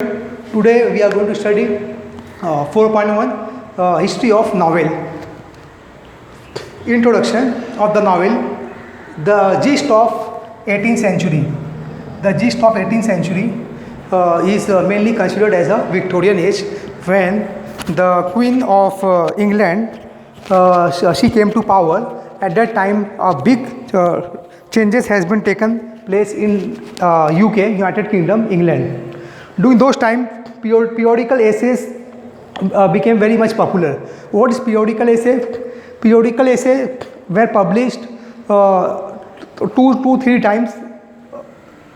Today we are going to study 4.1 History of Novel. Introduction of the novel. The gist of 18th century. The gist of 18th century is mainly considered as a Victorian age, when the Queen of England she came to power. At that time, a big changes has been taken place in UK, United Kingdom, England. During those time, periodical essays became very much popular. What is periodical essay? Periodical essay were published two, 3 times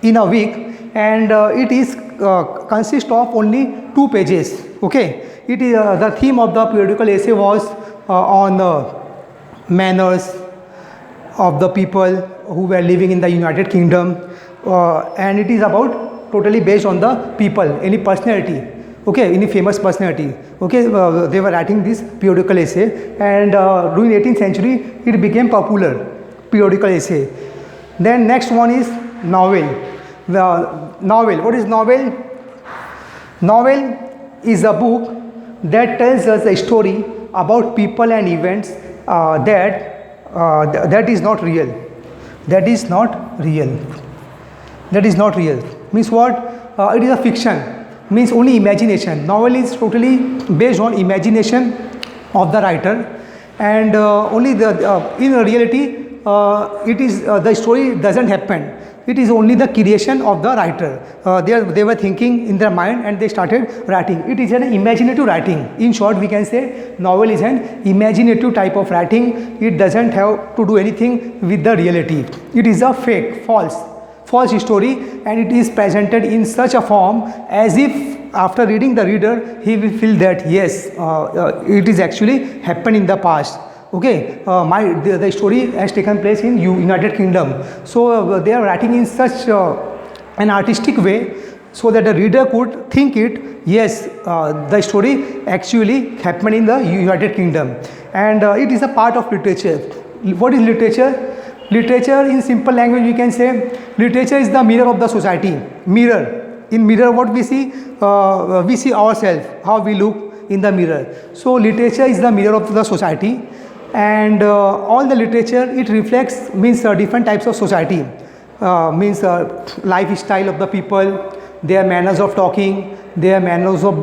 in a week, and it is consist of only 2 pages. Okay, it is the theme of the periodical essay was on manners of the people who were living in the United Kingdom, and it is about totally based on the people, any personality, okay, any famous personality. Okay, they were writing this periodical essay, and during 18th century it became popular, periodical essay. Then next one is novel. Novel. What is novel? Novel is a book that tells us a story about people and events that is not real. That is not real. That is not real. Means what? It is a fiction. Means only imagination. Novel is totally based on imagination of the writer, and only in reality it is the story doesn't happen. It is only the creation of the writer. They were thinking in their mind and they started writing. It is an imaginative writing. In short, we can say novel is an imaginative type of writing. It doesn't have to do anything with the reality. It is a fake, false story, and it is presented in such a form as if after reading the reader he will feel that yes, it is actually happened in the past. Okay, the story has taken place in United Kingdom. So they are writing in such an artistic way so that the reader could think it, yes, the story actually happened in the United Kingdom, and it is a part of literature. What is literature? Literature, in simple language we can say, literature is the mirror of the society. Mirror. In mirror what we see ourselves, how we look in the mirror. So literature is the mirror of the society, and all the literature, it reflects, means different types of society, means lifestyle of the people, their manners of talking, their manners of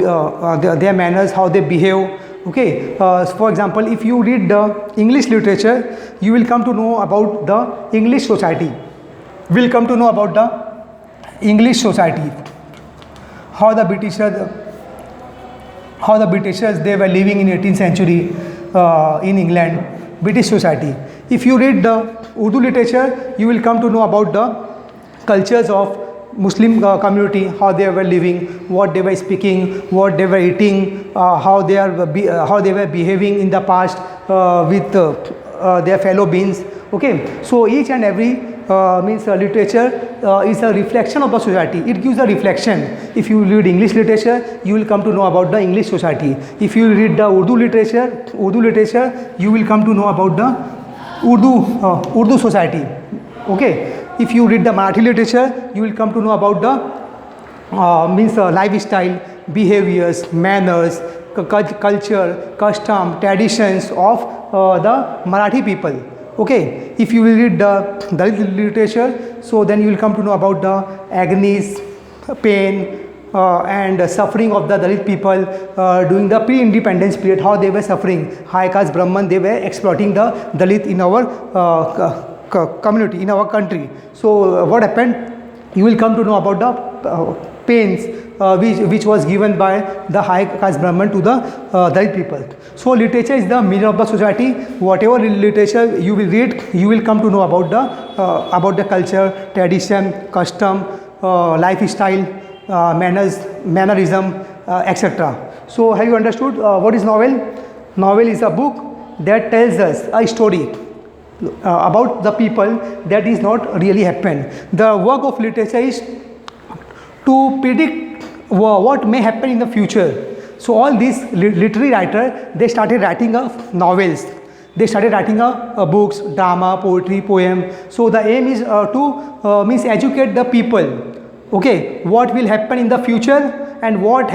their manners, how they behave. Okay, for example, if you read the English literature, you will come to know about the English society. Will come to know about the English society, how the Britishers they were living in 18th century in England, British society. If you read the Urdu literature, you will come to know about the cultures of Muslim community, how they were living, what they were speaking, what they were eating, how they were behaving in the past with their fellow beings. Okay, so each and every means literature is a reflection of the society. It gives a reflection. If you read English literature, you will come to know about the English society. If you read the Urdu literature, you will come to know about the Urdu society. Okay. If you read the Marathi literature, you will come to know about the lifestyle, behaviors, manners, culture, custom, traditions of the Marathi people. Okay, if you will read the Dalit literature, so then you will come to know about the agonies, pain, and suffering of the Dalit people during the pre-independence period, how they were suffering. High caste Brahman, they were exploiting the Dalit in our community, in our country. So what happened? You will come to know about the pains which was given by the high caste Brahman to the Dalit people. So literature is the mirror of the society. Whatever literature you will read, you will come to know about the culture, tradition, custom, lifestyle, mannerism, etc. So have you understood what is novel? Novel is a book that tells us a story about the people that is not really happened. The work of literature is to predict what may happen in the future. So all these literary writers, they started writing novels. They started writing books, drama, poetry, poem. So the aim is to means educate the people. Okay, what will happen in the future and what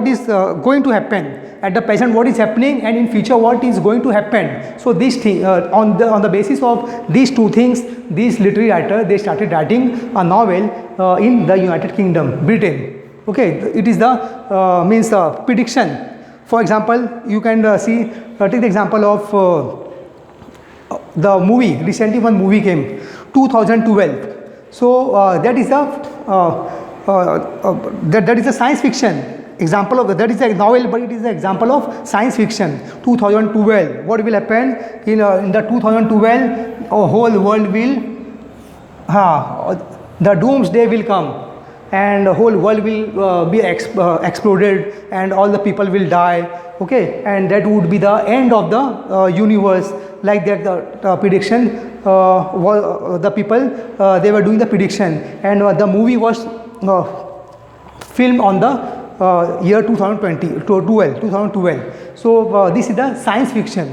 is going to happen at the present, what is happening, and in future what is going to happen. So this thing, on the basis of these two things, these literary writer, they started writing a novel in the United Kingdom, Britain. Okay, it is the prediction. For example, you can take the example of the movie. Recently one movie came, 2012. So that is a science fiction example of that is a novel, but it is an example of science fiction. 2012, what will happen in the 2012? Whole world will, the doomsday will come, and the whole world will be exploded, and all the people will die. Okay, and that would be the end of the universe. Like that, the prediction the people they were doing the prediction, and the movie was filmed on the year 2012. So this is the science fiction.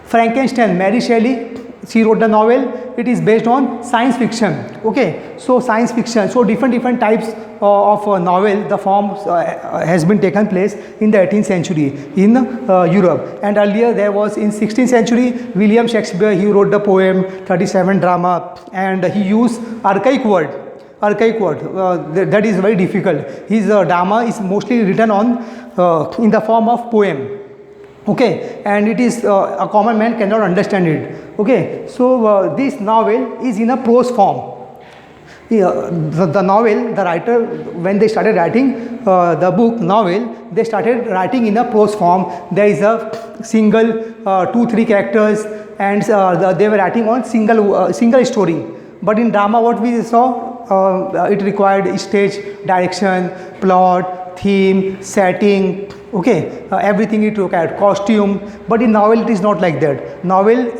Frankenstein, Mary Shelley, she wrote the novel. It is based on science fiction. Okay, so science fiction. So different types of novel. The forms has been taken place in the 18th century in Europe, and earlier there was in 16th century William Shakespeare. He wrote the poem 37 drama, and he used archaic word. That is very difficult. His drama is mostly written on in the form of poem. Okay, and it is a common man cannot understand it. Okay, so this novel is in a prose form. The novel, the writer, when they started writing the book novel, they started writing in a prose form. There is a single 2-3 characters, and they were writing on single story. But in drama, what we saw, it required stage direction, plot, theme, setting. Okay, everything it required, costume. But in novel, it is not like that. Novel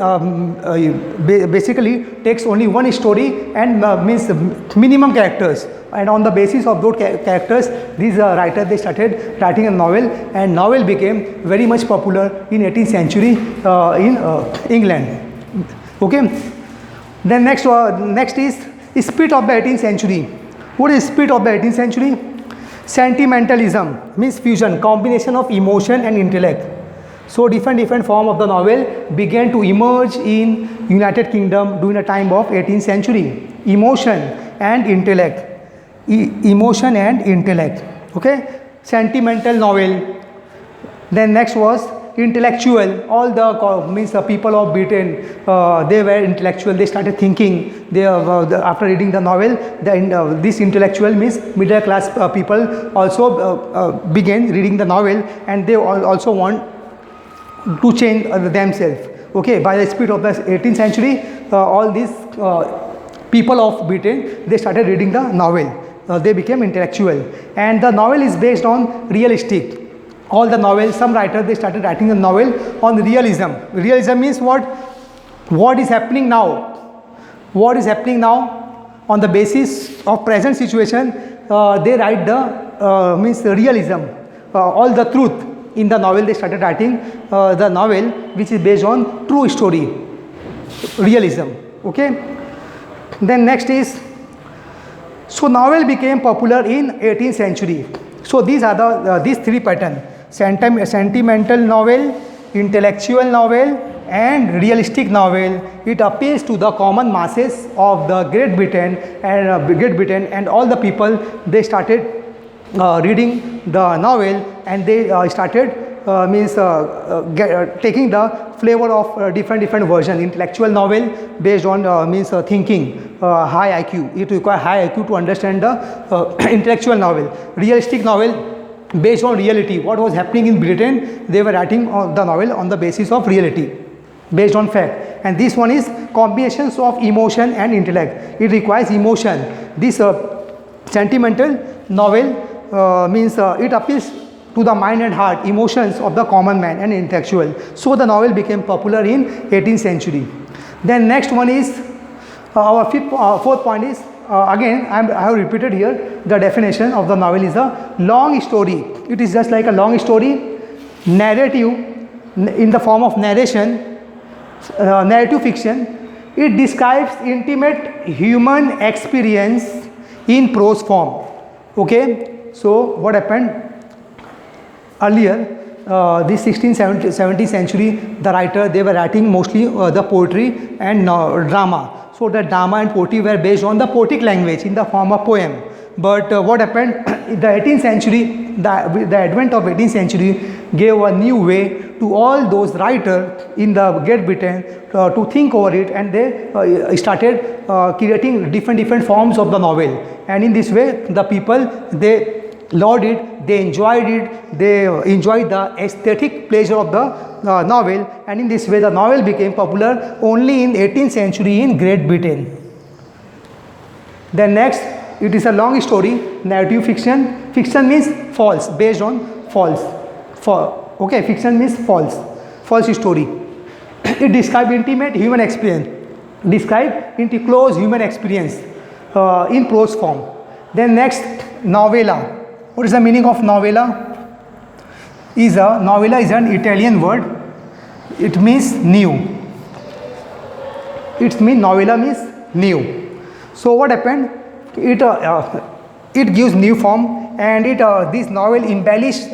basically takes only one story and means minimum characters. And on the basis of those characters, these writers, they started writing a novel, and novel became very much popular in 18th century in England. Okay. Then next is spirit of the 18th century. What is spirit of the 18th century? Sentimentalism means fusion, combination of emotion and intellect. So different form of the novel began to emerge in United Kingdom during the time of 18th century. Emotion and intellect. Emotion and intellect. Okay, sentimental novel. Then next was intellectual. All the people of Britain, they were intellectual. They started thinking. They after reading the novel, this intellectual means middle class people also began reading the novel, and they also want to change themselves. Okay, by the spirit of the 18th century, all these people of Britain, they started reading the novel. They became intellectual, and the novel is based on realistic. All the novels, some writers, they started writing a novel on realism. Realism means what? What is happening now? What is happening now? On the basis of present situation, they write the realism. All the truth in the novel, they started writing the novel which is based on true story. Realism. Okay. Then next is, so novel became popular in 18th century. So these are these three patterns: sentimental novel, intellectual novel, and realistic novel. It appeals to the common masses of the Great Britain, and all the people, they started reading the novel, and they started taking the flavor of different version. Intellectual novel based on thinking, high IQ. It requires high IQ to understand the intellectual novel. Realistic novel based on reality. What was happening in Britain, they were writing the novel on the basis of reality, based on fact. And this one is combinations of emotion and intellect. It requires emotion. This sentimental novel it appeals to the mind and heart, emotions of the common man and intellectual. So the novel became popular in 18th century. Then next one is our fourth point is again I have repeated here the definition of the novel is a long story. It is just like a long story, narrative in the form of narration, narrative fiction. It describes intimate human experience in prose form. Okay. So what happened earlier, this 16th 17th century, the writer, they were writing mostly the poetry and drama. So the drama and poetry were based on the poetic language in the form of poem. But what happened in the 18th century, the advent of 18th century gave a new way to all those writers in the Great Britain to think over it, and they started creating different forms of the novel. And in this way, the people, they loved it, they enjoyed it, they enjoyed the aesthetic pleasure of the novel, and in this way the novel became popular only in 18th century in Great Britain. Then next, it is a long story, narrative fiction. Fiction means false, based on false. Okay, fiction means false story. It describes intimate human experience, describe into close human experience in prose form. Then next, novella. What is the meaning of novella? Novella is an Italian word. It means new. Novella means new. So what happened? It gives new form, and this novel embellish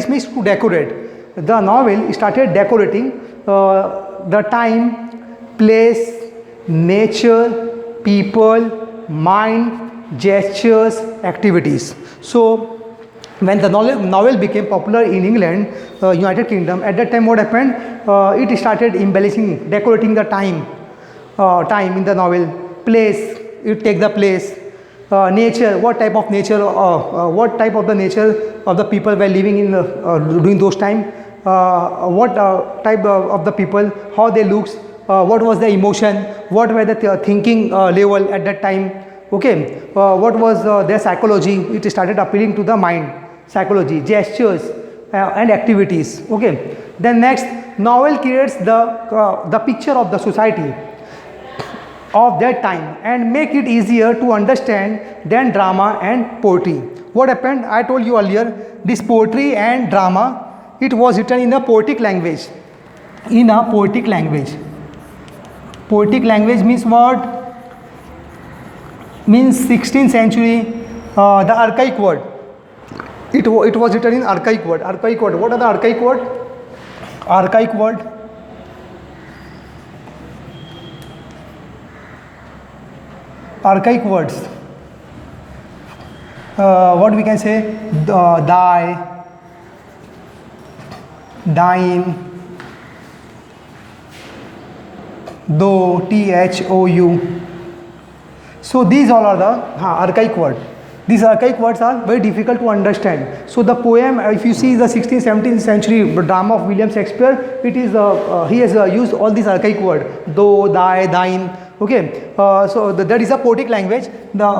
means to decorate. The novel started decorating the time, place, nature, people, mind, gestures, activities. So when the novel became popular in England, United Kingdom, at that time what happened? It started embellishing, decorating the time in the novel, place, it take the place, nature, what type of nature, what type of the nature of the people were living in during those time, what type of the people, how they looks, what was the emotion, what were the thinking level at that time. Okay, what was their psychology? It started appealing to the mind, psychology, gestures, and activities. Okay, then next, novel creates the picture of the society of that time and make it easier to understand than drama and poetry. What happened? I told you earlier, this poetry and drama, it was written in a poetic language. In a poetic language. Poetic language means what? Means 16th century, the archaic word. It was written in archaic word. Archaic word. What are the archaic word? Archaic word. Archaic words. What we can say? Die, dine, though, thou. So these all are the archaic words. These archaic words are very difficult to understand. So the poem, if you see the 16th, 17th century drama of William Shakespeare, it is he has used all these archaic words, though, thy, thine. Okay, so that is a poetic language. The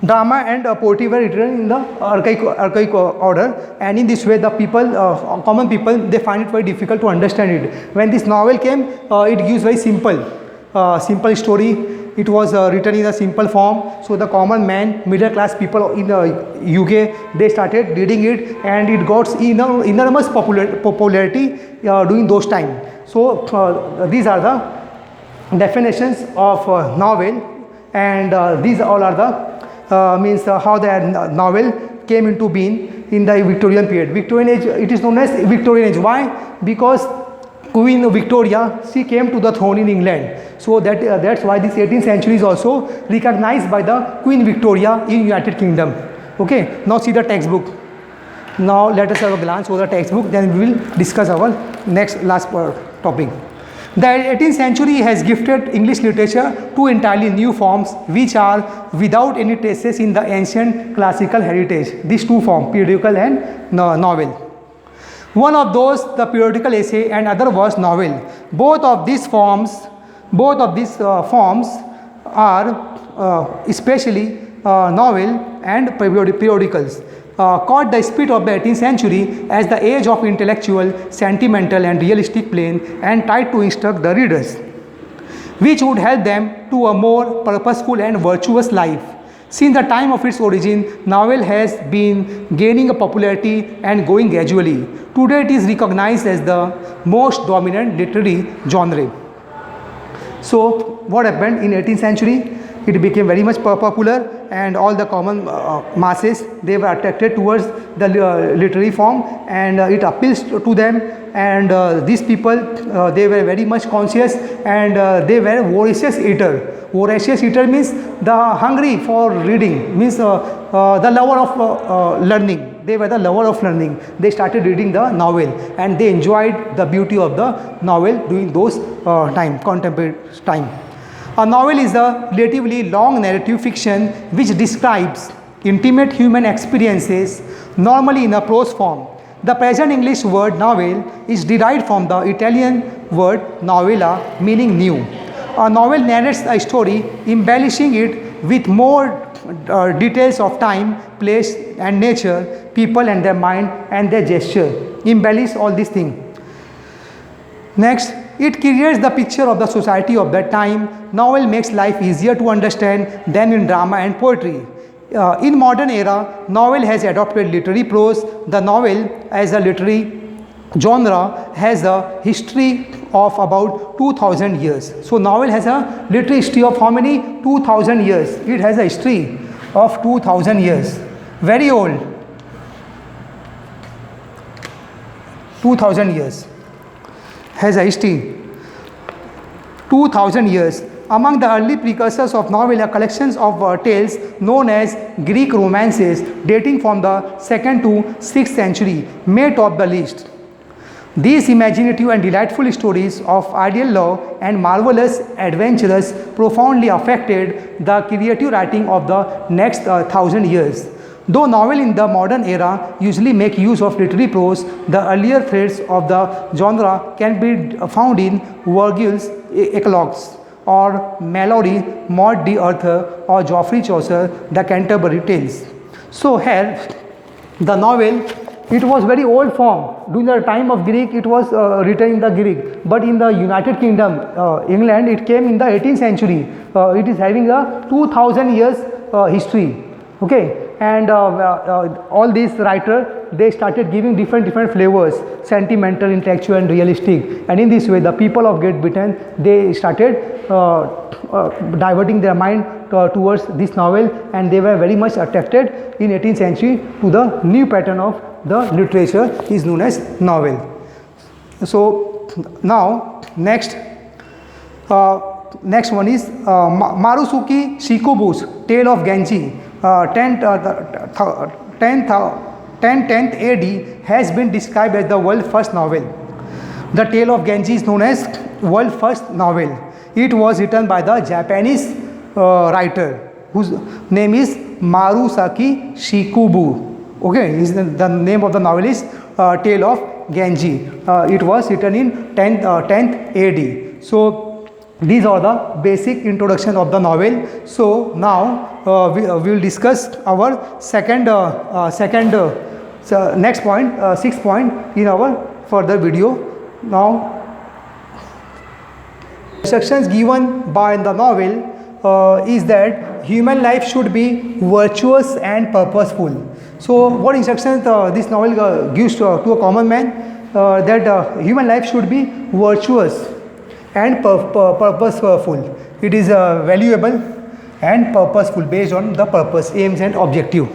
drama and poetry were written in the archaic order, and in this way the people, common people, they find it very difficult to understand it. When this novel came, it gives very simple story. It was written in a simple form, so the common man, middle class people in the UK, they started reading it, and it got enormous popularity during those times. So these are the definitions of novel, and these all are the means how the novel came into being in the Victorian period. Victorian age, it is known as Victorian age. Why? Because Queen Victoria, she came to the throne in England. So that's why this 18th century is also recognized by the Queen Victoria in United Kingdom. Okay, now see the textbook. Now let us have a glance over the textbook, then we will discuss our last topic. The 18th century has gifted English literature two entirely new forms which are without any traces in the ancient classical heritage. These two forms, periodical and novel. One of those, the periodical essay, and other was novel. Both of these forms are especially novel and periodicals. Caught the spirit of the 18th century as the age of intellectual, sentimental and realistic plane, and tried to instruct the readers, which would help them to a more purposeful and virtuous life. Since the time of its origin, novel has been gaining a popularity and growing gradually. Today it is recognized as the most dominant literary genre. So what happened in 18th century? it became very much popular, and all the common masses, they were attracted towards the literary form, and it appeals to them. And these people, they were very much conscious, and they were voracious eater. Voracious eater means the hungry for reading, means the lover of learning. They were the lover of learning. They started reading the novel, and they enjoyed the beauty of the novel during those contemporary time. A novel is a relatively long narrative fiction which describes intimate human experiences, normally in a prose form. The present English word novel is derived from the Italian word novella, meaning new. A novel narrates a story, embellishing it with more details of time, place and nature, people and their mind and their gesture. Embellish all these things. Next, it creates the picture of the society of that time. Novel makes life easier to understand than in drama and poetry. In modern era, novel has adopted literary prose. The novel as a literary genre has a history of about 2000 years. So novel has a literary history of how many? 2000 years. It has a history of 2000 years. Very old. 2000 years. Has a history. 2000 years. Among the early precursors of novel are collections of tales known as Greek romances dating from the 2nd to 6th century may top the list. These imaginative and delightful stories of ideal love and marvelous adventures profoundly affected the creative writing of the next 1000 years. Though novel in the modern era usually make use of literary prose, the earlier threads of the genre can be found in Virgil's Eclogues, or Malory, Maud de Arthur, or Geoffrey Chaucer, the Canterbury Tales. So here, the novel, it was very old form. During the time of Greek, it was written in the Greek. But in the United Kingdom, England, it came in the 18th century. It is having a 2000 years history. Okay, and all these writers, they started giving different flavors, sentimental, intellectual and realistic. And in this way, the people of Great Britain, they started diverting their mind towards this novel, and they were very much attracted in 18th century to the new pattern of the literature is known as novel. So now next one is Marusuki Shikobus, Tale of Genji, 1010th AD, has been described as the world's first novel. The Tale of Genji is known as world's first novel. It was written by the Japanese writer whose name is Marusuki Shikobu. Okay, the name of the novel is Tale of Genji. It was written in 10th AD. So these are the basic introduction of the novel. So now we will discuss our next point, sixth point in our further video. Now, instructions given by the novel is that human life should be virtuous and purposeful. So what instructions this novel gives to a common man, that human life should be virtuous and purposeful. It is valuable and purposeful based on the purpose, aims and objective.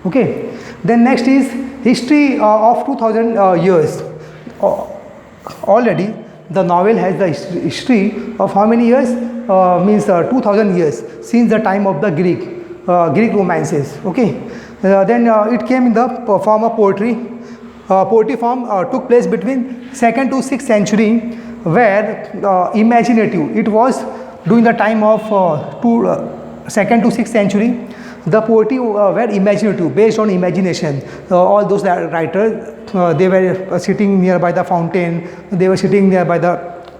Okay. Then next is history of 2000 years. Already the novel has the history of how many years? Means 2000 years since the time of the Greek romances. Okay. Then it came in the form of poetry. Poetry form took place between 2nd to 6th century, where imaginative, it was during the time of 2nd to 6th century. The poetry were imaginative, based on imagination. All those writers, they were sitting nearby the fountain, they were sitting nearby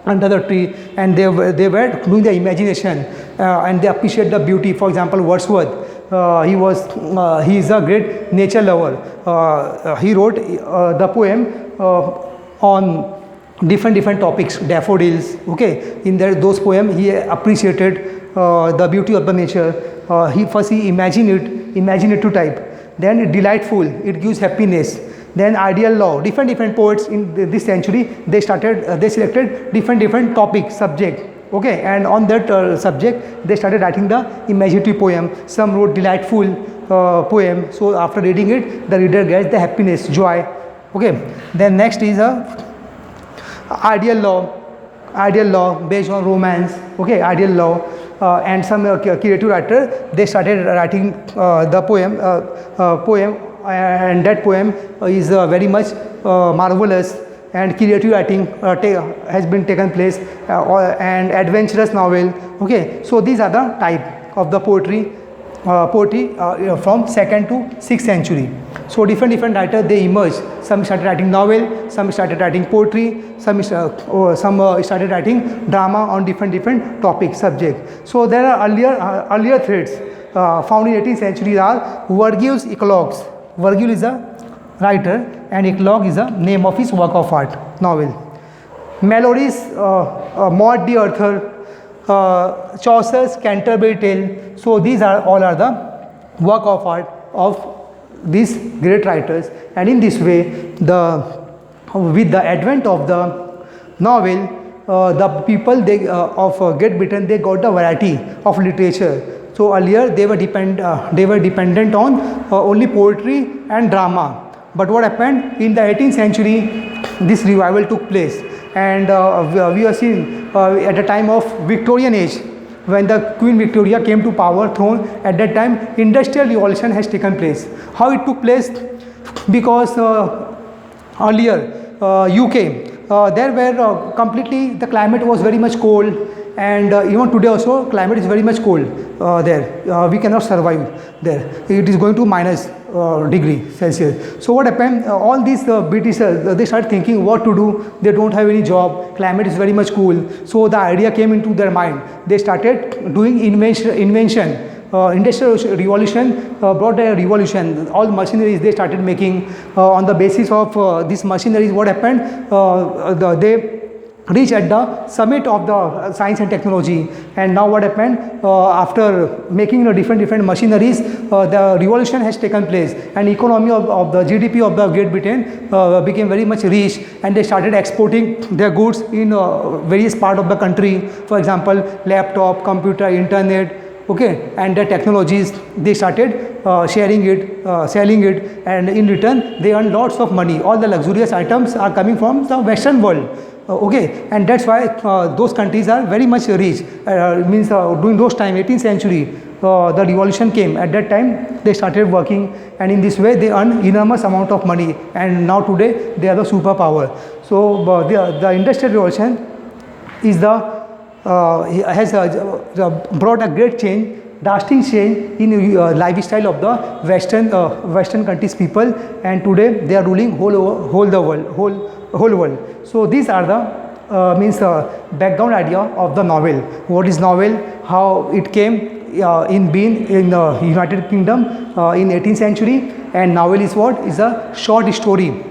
under the tree, and they were doing the imagination, and they appreciate the beauty. For example, Wordsworth, he is a great nature lover. He wrote the poem on different topics, daffodils. Okay, in those poems he appreciated the beauty of the nature. He imaginative type. Then delightful, it gives happiness. Then ideal love. Different poets in this century, they selected different topics, subject. Okay, and on that subject they started writing the imaginative poem. Some wrote delightful poem, so after reading it the reader gets the happiness, joy. Okay, then next is a ideal law based on romance. Okay, ideal law. And some creative writer, they started writing the poem, and that poem is very much marvelous, and creative writing has been taken place, and adventurous novel. Okay, so these are the type of the poetry from 2nd to 6th century. So different writers they emerged. Some started writing novel, some started writing poetry, some started writing drama on different topics, subject. So there are earlier threads found in 18th century are Virgil's Eclogues. Virgil is a writer and eclogue is a name of his work of art, novel. Melodies, Maud de Arthur, Chaucer's Canterbury Tale. So these are all are the work of art of these great writers, and in this way with the advent of the novel, the people of Great Britain, they got the variety of literature. So earlier they were dependent on only poetry and drama, but what happened in the 18th century, this revival took place, and we are seeing at the time of Victorian age, when the Queen Victoria came to power throne. At that time industrial revolution has taken place. How it took place? Because earlier UK, there were completely the climate was very much cold, and even today also climate is very much cold there. We cannot survive there. It is going to minus degree Celsius. So what happened? All these Britishers, they started thinking what to do. They don't have any job. Climate is very much cool. So the idea came into their mind. They started doing invention. Industrial revolution brought a revolution. All machineries they started making on the basis of these machineries. What happened? They reach at the summit of the science and technology, and now what happened, after making different machineries, the revolution has taken place, and economy of the GDP of the Great Britain became very much rich, and they started exporting their goods in various part of the country. For example, laptop, computer, internet. Okay, and the technologies they started sharing it, selling it, and in return they earn lots of money. All the luxurious items are coming from the Western world. Okay, and that's why those countries are very much rich. Means during those time, 18th century, the revolution came. At that time, they started working, and in this way, they earn enormous amount of money. And now today, they are the superpower. So the industrial revolution is has brought a great change, drastic change in lifestyle of the Western countries people, and today they are ruling whole world. So these are the background idea of the novel. What is novel? How it came in being in the United Kingdom in 18th century, and novel is what? Is a short story.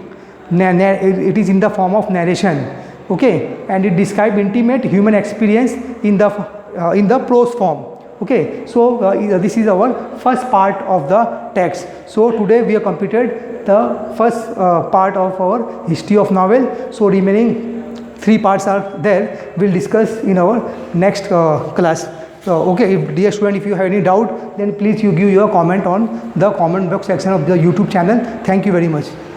It is in the form of narration. Okay, and it describes intimate human experience in the prose form. Okay, so this is our first part of the text. So today we have completed the first part of our history of novel. So remaining 3 parts are there. We'll discuss in our next class. Okay, dear student, if you have any doubt, then please you give your comment on the comment box section of the YouTube channel. Thank you very much.